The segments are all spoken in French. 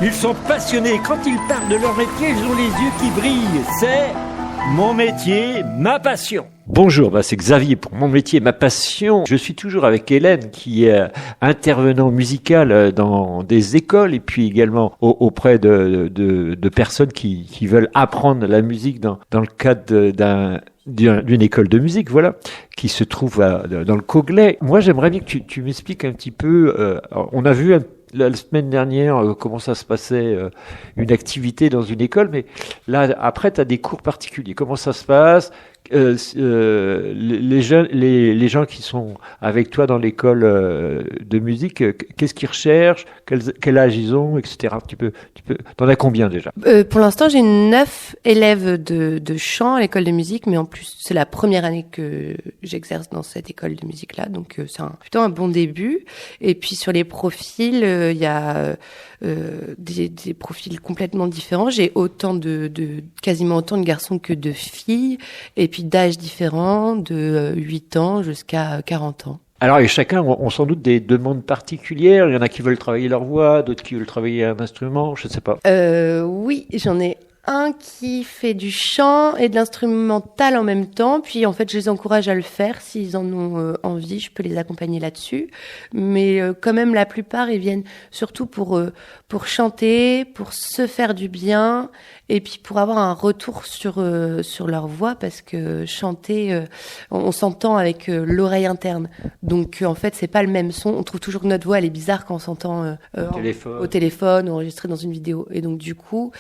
Ils sont passionnés. Quand ils parlent de leur métier, ils ont les yeux qui brillent. C'est mon métier, ma passion. Bonjour, c'est Xavier pour Mon métier, ma passion. Je suis toujours avec Hélène qui est intervenant musical dans des écoles et puis également auprès de personnes qui veulent apprendre la musique dans le cadre d'une école de musique, voilà, qui se trouve dans le Coglay. Moi, j'aimerais bien que tu m'expliques un petit peu. On a vu la semaine dernière comment ça se passait, une activité dans une école, mais là, après, tu as des cours particuliers. Comment ça se passe? Les gens qui sont avec toi dans l'école de musique, qu'est-ce qu'ils recherchent, quel âge ils ont, etc. T'en as combien déjà? Pour l'instant, j'ai 9 élèves de chant à l'école de musique, mais en plus, c'est la première année que j'exerce dans cette école de musique-là, donc c'est plutôt un bon début. Et puis sur les profils, il y a des profils complètement différents. J'ai quasiment autant de garçons que de filles, et puis d'âges différents, de 8 ans jusqu'à 40 ans. Alors, et chacun ont sans doute des demandes particulières. Il y en a qui veulent travailler leur voix, d'autres qui veulent travailler un instrument, je ne sais pas. Oui, j'en ai un qui fait du chant et de l'instrumental en même temps. Puis, en fait, je les encourage à le faire. S'ils en ont envie, je peux les accompagner là-dessus. Mais quand même, la plupart, ils viennent surtout pour chanter, pour se faire du bien et puis pour avoir un retour sur leur voix, parce que chanter, on s'entend avec l'oreille interne. Donc, en fait, c'est pas le même son. On trouve toujours que notre voix, elle est bizarre quand on s'entend au téléphone ou enregistrée dans une vidéo. Et donc, du coup,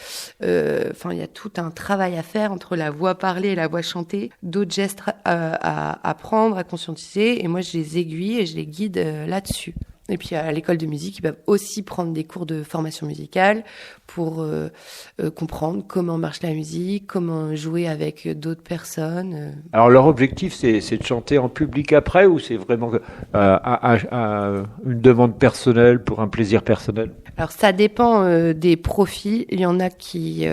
il y a tout un travail à faire entre la voix parlée et la voix chantée, d'autres gestes à apprendre, à conscientiser. Et moi, je les aiguille et je les guide là-dessus. Et puis à l'école de musique, ils peuvent aussi prendre des cours de formation musicale pour comprendre comment marche la musique, comment jouer avec d'autres personnes. Alors leur objectif, c'est de chanter en public après, ou c'est vraiment une demande personnelle pour un plaisir personnel? Alors ça dépend des profils. Il y en a qui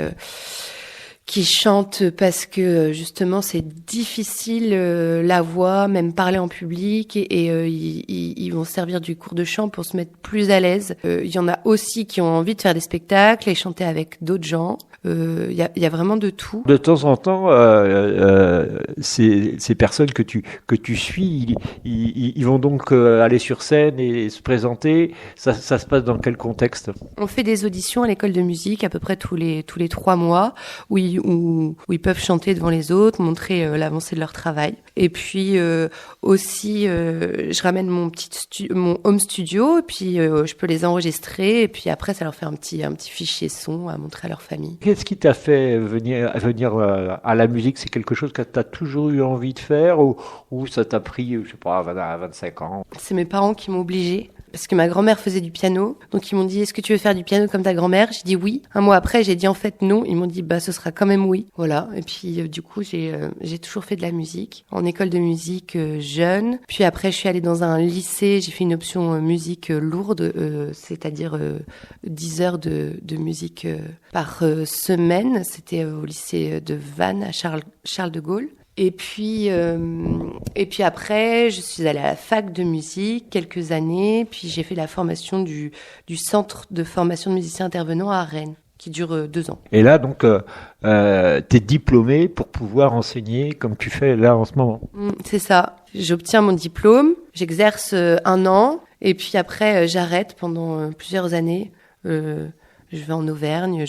chantent parce que justement c'est difficile la voix, même parler en public, et ils vont servir du cours de chant pour se mettre plus à l'aise. Il y en a aussi qui ont envie de faire des spectacles et chanter avec d'autres gens. Il y a vraiment de tout. De temps en temps, ces personnes que tu suis, ils vont donc aller sur scène et se présenter. Ça se passe dans quel contexte? On fait des auditions à l'école de musique à peu près tous les 3 mois, où ils peuvent chanter devant les autres, montrer l'avancée de leur travail. Et puis aussi, je ramène mon home studio, et puis je peux les enregistrer, et puis après ça leur fait un petit fichier son à montrer à leur famille. Qu'est-ce qui t'a fait venir à la musique? C'est quelque chose que tu as toujours eu envie de faire, ou ça t'a pris, je sais pas, à 25 ans? C'est mes parents qui m'ont obligée. Parce que ma grand-mère faisait du piano. Donc ils m'ont dit, est-ce que tu veux faire du piano comme ta grand-mère? J'ai dit oui. Un mois après, j'ai dit en fait non. Ils m'ont dit, ce sera quand même oui. Voilà. Et puis du coup, j'ai toujours fait de la musique. En école de musique jeune. Puis après, je suis allée dans un lycée. J'ai fait une option musique lourde, c'est-à-dire 10 heures de musique par semaine. C'était au lycée de Vannes à Charles de Gaulle. Et puis après, je suis allée à la fac de musique quelques années, puis j'ai fait la formation du centre de formation de musiciens intervenants à Rennes, qui dure 2 ans. Et là, donc, t'es diplômée pour pouvoir enseigner comme tu fais là en ce moment? C'est ça. J'obtiens mon diplôme, j'exerce 1 an, et puis après, j'arrête pendant plusieurs années. Je vais en Auvergne,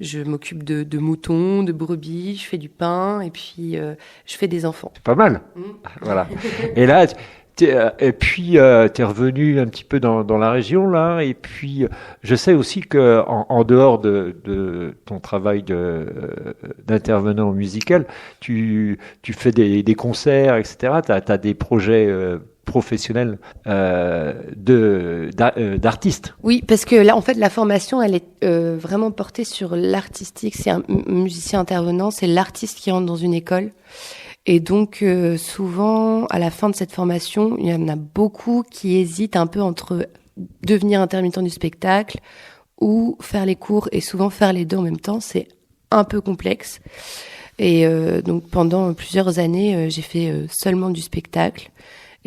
je m'occupe de moutons, de brebis, je fais du pain, et puis je fais des enfants. C'est pas mal. Voilà. Et là, t'es revenu un petit peu dans la région, là, et puis je sais aussi que en dehors de ton travail d'intervenant musical, tu fais des concerts, etc. T'as des projets professionnel d'artiste. Oui, parce que là, en fait, la formation, elle est vraiment portée sur l'artistique. C'est un musicien intervenant, c'est l'artiste qui rentre dans une école. Et donc, souvent, à la fin de cette formation, il y en a beaucoup qui hésitent un peu entre devenir intermittent du spectacle ou faire les cours. Et souvent, faire les deux en même temps, c'est un peu complexe. Et donc, pendant plusieurs années, j'ai fait seulement du spectacle.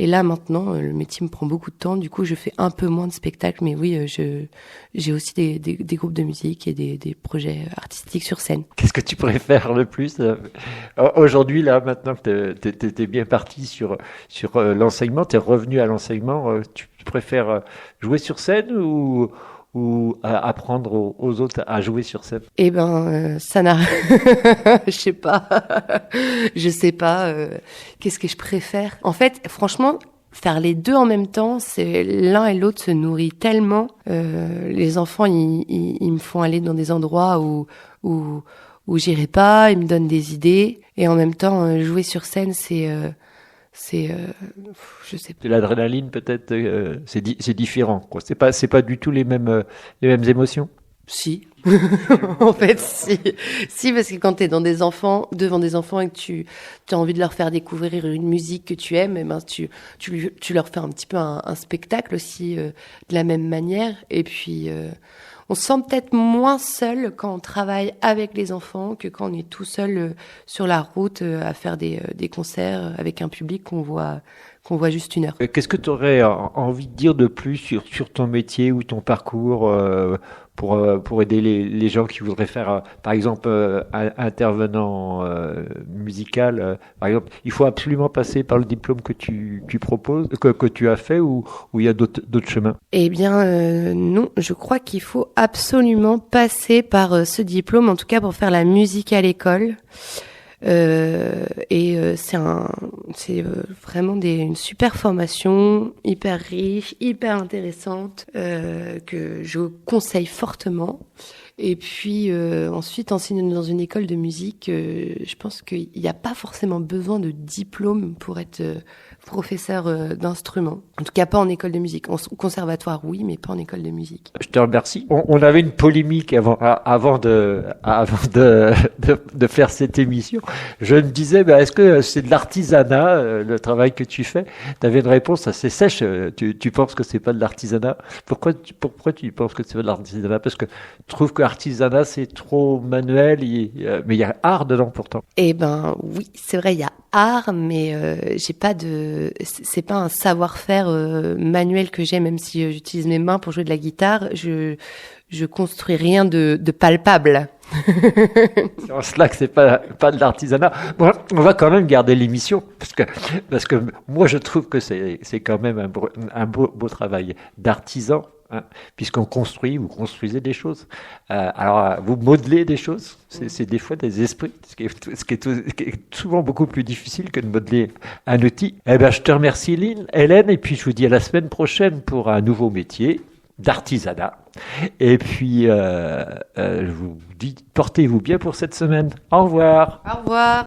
Et là, maintenant, le métier me prend beaucoup de temps. Du coup, je fais un peu moins de spectacles. Mais oui, j'ai aussi des groupes de musique et des projets artistiques sur scène. Qu'est-ce que tu préfères le plus aujourd'hui, là, maintenant que t'es bien parti sur l'enseignement, t'es revenu à l'enseignement, tu préfères jouer sur scène ou apprendre aux autres à jouer sur scène? Eh ben, ça n'a... Je sais pas. Je sais pas. Qu'est-ce que je préfère? En fait, franchement, faire les deux en même temps, c'est l'un et l'autre se nourrit tellement. Les enfants, ils me font aller dans des endroits où j'irai pas, ils me donnent des idées. Et en même temps, jouer sur scène, je sais pas. De l'adrénaline, peut-être, c'est différent, quoi. C'est pas du tout les mêmes émotions. Si. En fait, si. Si, parce que quand t'es devant des enfants et que tu as envie de leur faire découvrir une musique que tu aimes, et ben, tu leur fais un petit peu un spectacle aussi, de la même manière. Et puis, on se sent peut-être moins seul quand on travaille avec les enfants que quand on est tout seul sur la route à faire des concerts avec un public qu'on voit juste une heure. Qu'est-ce que tu aurais envie de dire de plus sur ton métier ou ton parcours pour aider les gens qui voudraient faire, par exemple, un intervenant musical, par exemple, il faut absolument passer par le diplôme que tu proposes, que tu as fait, ou il y a d'autres chemins? Eh bien, non, je crois qu'il faut absolument passer par ce diplôme, en tout cas pour faire la musique à l'école. C'est vraiment une super formation, hyper riche, hyper intéressante, que je conseille fortement. Et puis ensuite, enseigner dans une école de musique, je pense qu'il n'y a pas forcément besoin de diplôme pour être professeur d'instrument. En tout cas, pas en école de musique. Au conservatoire, oui, mais pas en école de musique. Je te remercie. On avait une polémique avant de faire cette émission. Je me disais, est-ce que c'est de l'artisanat, le travail que tu fais? Tu avais une réponse assez sèche. Tu penses que c'est pas de l'artisanat? Pourquoi tu penses que c'est pas de l'artisanat? Parce que tu trouves que l'artisanat, c'est trop manuel, mais il y a art dedans pourtant. Eh ben oui, c'est vrai, il y a art, mais c'est pas un savoir-faire manuel que j'ai, même si j'utilise mes mains pour jouer de la guitare. Je construis rien de palpable. C'est en cela que c'est pas de l'artisanat. Bon, on va quand même garder l'émission parce que moi je trouve que c'est quand même un beau travail d'artisan. Hein, puisqu'on vous construisez des choses. Alors, vous modelez des choses. C'est des fois des esprits, ce qui est souvent beaucoup plus difficile que de modeler un outil. Eh ben, je te remercie, Hélène, et puis je vous dis à la semaine prochaine pour un nouveau métier d'artisanat. Et puis, je vous dis, portez-vous bien pour cette semaine. Au revoir. Au revoir.